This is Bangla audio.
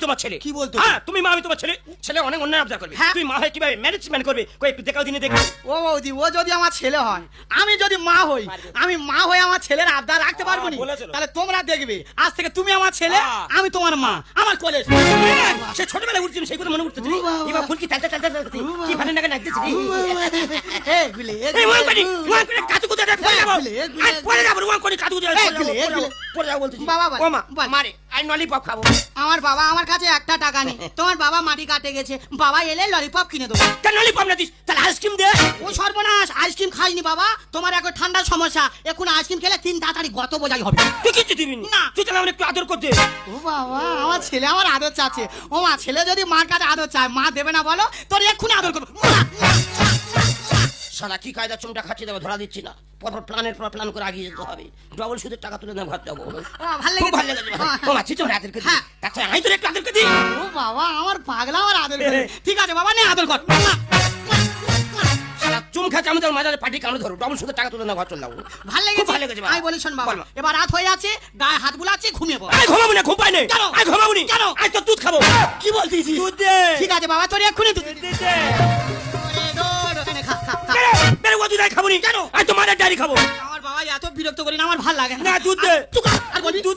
তোমার ছেলে কি বলতো? হ্যাঁ তুমি মা আমি তোমার ছেলে ছেলে অনেক অন্যায় আবদার করবে হ্যাঁ। তুই মা হয়ে কিভাবে ম্যানেজমেন্ট করবে কই একটু দেখাও দিনে দেখো ও বৌদি, ও যদি আমার ছেলে হয়, আমি যদি মা হই, আমি মা হয়ে আমার ছেলের আবদার রাখতে পারবো না। বলেছিল। তাহলে তোমরা দেখবে, আজ থেকে তুমি আমার ছেলে, আমি তোমার মা, আমার কোলে। সে ছোটবেলায় উঠছিল সেই কথা মনে উঠতেছে ও বাবা। এবার ফুল কি টালতে টালতে টালতে কি ভালো নাকি নাচতেছে এই গুলে, এই এই ওয়ান করি গুলে। ওয়ান করে কাটু কুদা পড়ে যাবো আই পড়ে যাবো ওয়ান করে কাটু কুদা পড়ে যাবো বলতেছি বাবা, বল, ও মা বল। মারে আই ললিপপ খাবো আমার বাবা আমার কাছে একটা টাকা নেই, তোমার বাবা মাটি কাটে গেছে, বাবা এলে ললিপপ কিনে দেবো। কেন ললিপপ না দিস তাহলে আইসক্রিম দে ও সর্বনাশ, আইসক্রিম খাইনি বাবা, তোমার এখন ঠান্ডার সমস্যা, এখন আইসক্রিম খেলে 3 তাড়াতাড়ি গত বোঝাই হবে। তুই কিছু দিবি না। তুই তাহলে আমার একটু আদর করতে ও বাবা, আমার ছেলে আমার আদর চাচ্ছে। ও মা, ছেলে যদি মার কাছে আদর চায়, মা দেবে না বলো? তোর এক্ষুনি আদর করবো। সারা কি কায়দা চুমটা খাচ্ছি দেবো ধরা দিচ্ছি না পরপর প্ল্যানের পর প্ল্যান করে আগিয়ে যেতে হবে ডবল সুদের টাকা তুলে না ঘর যাবো ভাল খুব ভালো লেগেছে। লেগেছে ও মা চিচো আদর করে হ্যাঁ। তাছাড়া আমি তোর একটু আদর করে দিই ও বাবা, আমার পাগলা আমার আদর করে। ঠিক আছে বাবা, নে আদর কর। সারা চুম খাচ্ছে আমি তোর মাঝে পাটি কামড়ে ধরো ডবল সুদের টাকা তুলে না ঘর চল যাবো ভাল খুব ভালো লেগেছে লেগেছে। বাবা। আমি বলি শোন বাবা, বল মা। এবার রাত হয়ে যাচ্ছে, গায়ে হাত বুলাচ্ছি, ঘুমিয়ে পড়। আই ঘুমাবো না ঘুম পাই না কেন? আই ঘুমাবো না কেন? আই তো দুধ খাবো কি বলছিস? দুধ দে ঠিক আছে বাবা, তোর এক্ষুনি দুধ দে দে এনে খা, খা, খা। বেরে ও দুধ খাবো নি কেন আই তো মারা ডাইরি খাবো আমার বাবা এত বিরক্ত করি না, আমার ভাল লাগে না দুধ দে চুপ কর, আর বলবি? দুধ